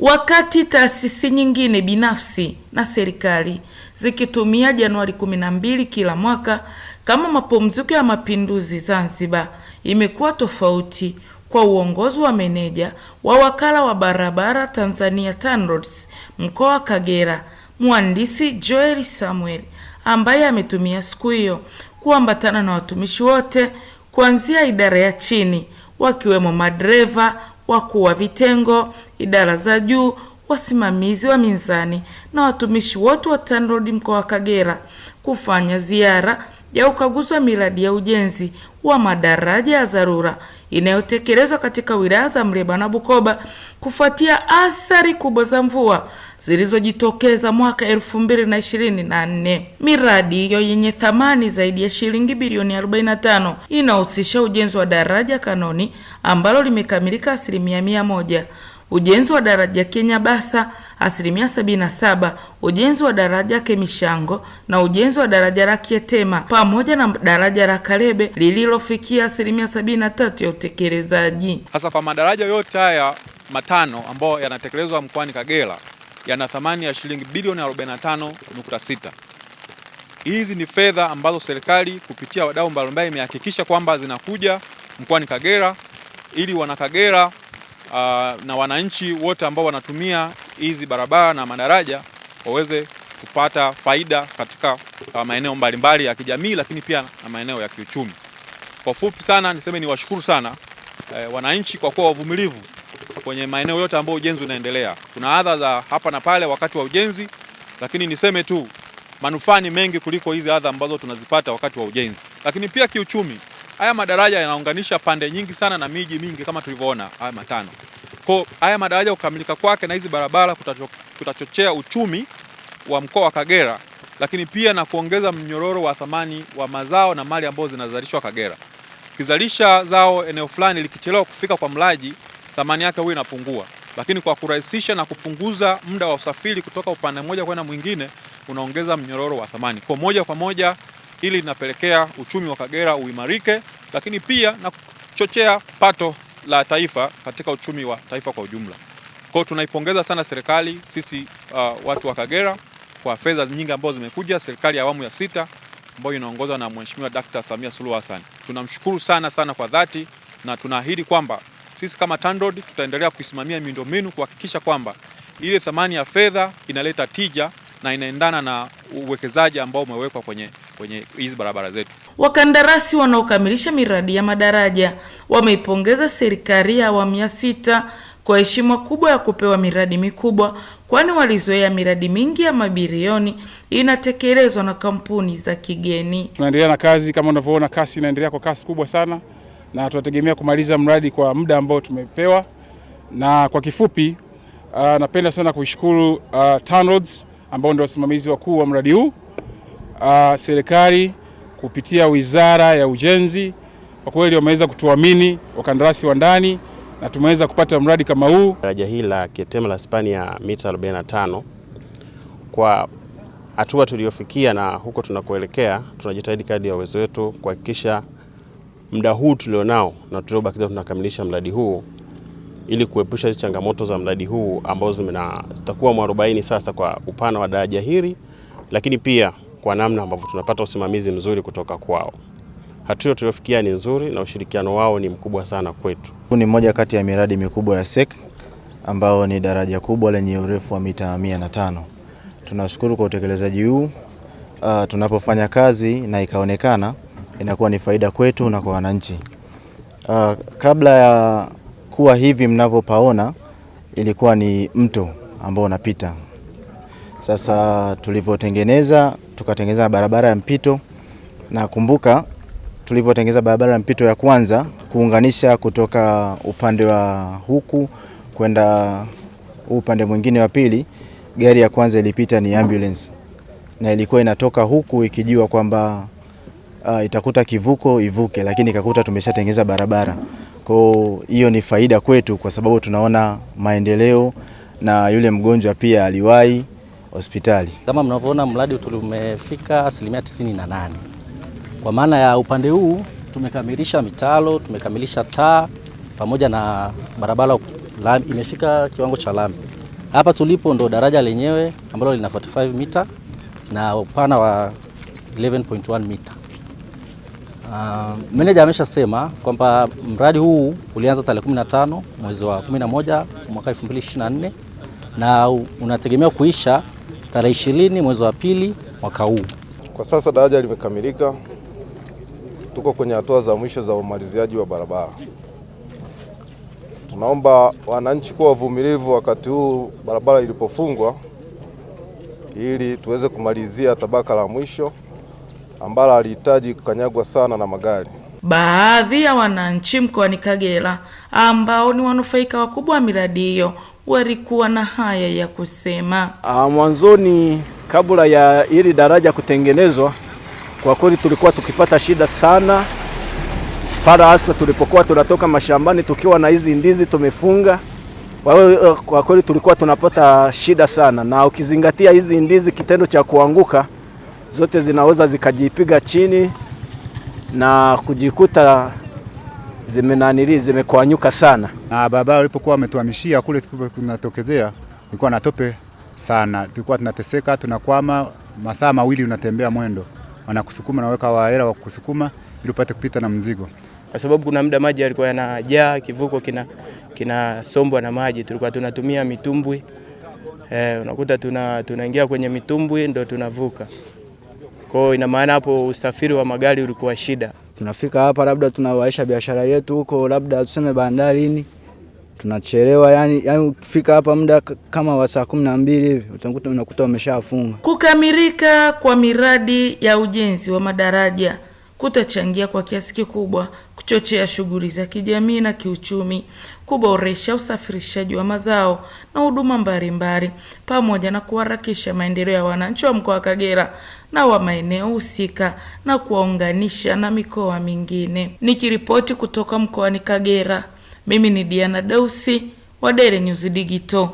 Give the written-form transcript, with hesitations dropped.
Wakati taasisi nyingine binafsi na serikali zikitumia Januari 12 kila mwaka kama mapumziko ya mapinduzi, Zanzibar imekuwa tofauti kwa uongozi wa meneja wa wakala wa barabara Tanzania TANROADS mkoa wa Kagera, Mhandisi Joel Samuel, ambaye ametumia siku hiyo kuambatana na watumishi wote kuanzia idara ya chini wakiwemo madereva, wakuu wa vitengo, idara za juu, wasimamizi wa mizani na watumishi wote wa TANROADS mkoa wa Kagera kufanya ziara ya ukaguzi wa miradi ya ujenzi wa madaraja ya dharura inayotekelezwa katika wilaya za Muleba na Bukoba kufuatia athari kubwa za mvua zilizojitokeza mwaka 2024. Miradi hiyo yenye thamani zaidi ya shilingi bilioni 45 inahusisha ujenzi wa daraja Kanoni ambalo limekamilika 100%, ujenzi wa daraja Kenya Basa 77%, ujenzi wa daraja Kemishango na ujenzi wa daraja la Kietema pamoja na daraja la Kalebe lililofikia 73% ya utekelezaji. Hasa kwa madaraja yote haya matano ambayo yanatekelezwa mkoani Kagera yana thamani ya shilingi bilioni 45.6. Hizi ni fedha ambazo serikali kupitia wadau mbalimbali imehakikisha kwamba zinakuja mkoani Kagera ili wanakagera na wananchi wote ambao wanatumia hizi barabara na madaraja waweze kupata faida katika maeneo mbalimbali ya kijamii, lakini pia na maeneo ya kiuchumi. Kwa fupi sana niseme ni washukuru sana wananchi kwa kuwa wavumilivu kwenye maeneo yote ambayo ujenzi unaendelea. Kuna adha za hapa na pale wakati wa ujenzi, lakini niseme tu manufaa ni mengi kuliko hizi adha ambazo tunazipata wakati wa ujenzi. Lakini pia kiuchumi, haya madaraja yanaunganisha pande nyingi sana na miji mingi kama tulivyoona haya matano. Kwa haya madaraja kukamilika kwake na hizi barabara kutachochea uchumi wa mkoa wa Kagera, lakini pia na kuongeza mnyororo wa thamani wa mazao na mali ambazo zinazalishwa Kagera. Ukizalisha zao eneo fulani likichelewa kufika kwa mlaji, thamani yake huwa inapungua. Lakini kwa kurahisisha na kupunguza muda wa usafiri kutoka upande mmoja kwenda mwingine, unaongeza mnyororo wa thamani. Kwa moja kwa moja hili linapelekea uchumi wa Kagera uimarike, lakini pia na kuchochea pato la taifa katika uchumi wa taifa kwa ujumla. Kwa tunaipongeza sana serikali sisi watu wa Kagera kwa fedha nyingi ambazo zimekuja, serikali ya awamu ya 6 ambayo inaongozwa na Mheshimiwa Dr. Samia Suluhu Hassan. Tunamshukuru sana kwa dhati na tunaahidi kwamba sisi kama TANROADS tutaendelea kuisimamia miundombinu kuhakikisha kwamba ile thamani ya fedha inaleta tija na inaendana na uwekezaji ambao umewekwa kwenye hizi barabara zetu. Wakandarasi wanaokamilisha miradi ya madaraja wameipongeza serikali ya awamu ya 6 kwa heshima kubwa ya kupewa miradi mikubwa, kwani walizoea miradi mingi ya mabilioni inatekelezwa na kampuni za kigeni. Tunaendelea na kazi kama unavyoona, kasi inaendelea kwa kasi kubwa sana na tunategemea kumaliza mradi kwa muda ambao tumepewa. Na kwa kifupi napenda sana kuishukuru TANROADS ambao ndio wasimamizi wakuu wa mradi huu, serikali kupitia Wizara ya Ujenzi, kwa kweli wameweza kutuamini wakandarasi wa ndani na tumeweza kupata mradi kama huu. Daraja hili la Kietema la spani ya mita 45, kwa hatua tuliyofikia na huko tunakoelekea, tunajitahidi kadri ya uwezo wetu kuhakikisha muda huu tulionao na tuliobakiza tunakamilisha mradi huu ili kuepusha hizo changamoto za mradi huu ambazo zitakuwa 40 sasa kwa upana wa daraja hili, lakini pia kwa namna ambavyo tunapata usimamizi mzuri kutoka kwao. Hatua tuliyofikia ni nzuri na ushirikiano wao ni mkubwa sana kwetu. Huu ni moja kati ya miradi mikubwa ya SEC ambao ni daraja kubwa lenye urefu wa mita 105. Tunashukuru kwa utekelezaji huu. Tunapofanya kazi na ikaonekana, inakuwa ni faida kwetu na kwa wananchi. Kabla ya kuwa hivi mnavyopaona, ilikuwa ni mto ambao unapita. Sasa tukatengeneza barabara ya mpito, na kumbuka tulipotengeneza barabara ya mpito ya kwanza kuunganisha kutoka upande wa huku kwenda upande mwingine wa pili, gari ya kwanza ilipita ni ambulance na ilikuwa inatoka huku ikijua kwamba itakuta kivuko ivuke, lakini ikakuta tumeshatengeneza barabara. Kwa hiyo ni faida kwetu kwa sababu tunaona maendeleo na yule mgonjwa pia aliwahi hospitali. Kama mnavyoona mradi tumefika 98%. Kwa maana ya upande huu tumekamilisha mitalo, tumekamilisha taa pamoja na barabara imefika kiwango cha lami. Hapa tulipo ndo daraja lenyewe ambalo lina 45 mita na upana wa 11.1 mita. Meneja ameshasema kwamba mradi huu ulianza tarehe 15 mwezi wa 11 mwaka 2024 na unategemea kuisha tarehe 20 mwezi wa 2 mwaka huu. Kwa sasa daraja limekamilika. Tuko kwenye hatua za mwisho za umaliziaji wa barabara. Tunaomba wananchi kuwa wavumilivu wakati huu barabara ilipofungwa, ili tuweze kumalizia tabaka la mwisho ambalo halihitaji kukanyagwa sana na magari. Baadhi ya wananchi mkoani Kagera ambao ni wanufaika wakubwa wa miradi hiyo walikuwa na haya ya kusema. Mwanzoni kabla ya hili daraja kutengenezwa, kwa kweli tulikuwa tukipata shida sana. Para hasa tulipokuwa tunatoka mashambani tukiwa na hizi ndizi tumefunga. Kwa kweli tulikuwa tunapata shida sana, na ukizingatia hizi ndizi kitendo cha kuanguka zote zinaweza zikajipiga chini na kujikuta zimekwanyuka sana. Na barabara walipokuwa wametuhamishia kule tunatokezea, ilikuwa na tope sana. Tulikuwa tunateseka, tunakwama, masaa mawili unatembea mwendo. Wanakusukuma na weka waera wa kusukuma ili upate kupita na mzigo. Kwa sababu kuna muda maji yalikuwa yanajaa, kivuko kinasombwa na maji. Tulikuwa tunatumia mitumbwi. Unakuta tunaingia kwenye mitumbwi ndo tunavuka. Kwa hiyo ina maana hapo usafiri wa magari ulikuwa shida. Tunafika hapa labda tunawaisha biashara yetu huko, labda tuseme bandarini. Tunachelewa, yani ukifika hapa muda kama wa saa 12 hivi unakuta umeshafunga. Kukamilika kwa miradi ya ujenzi wa madaraja kutachangia kwa kiasi kikubwa kuchochea shughuli za kijamii na kiuchumi, kuboresha usafirishaji wa mazao na huduma mbalimbali, pamoja na kuharakisha maendeleo ya wananchi wa mkoa wa Kagera na wa maeneo husika na kuwaunganisha na mikoa mingine. Nikiripoti kutoka mkoani Kagera, mimi ni Diana Dausi wa Daily News Digital.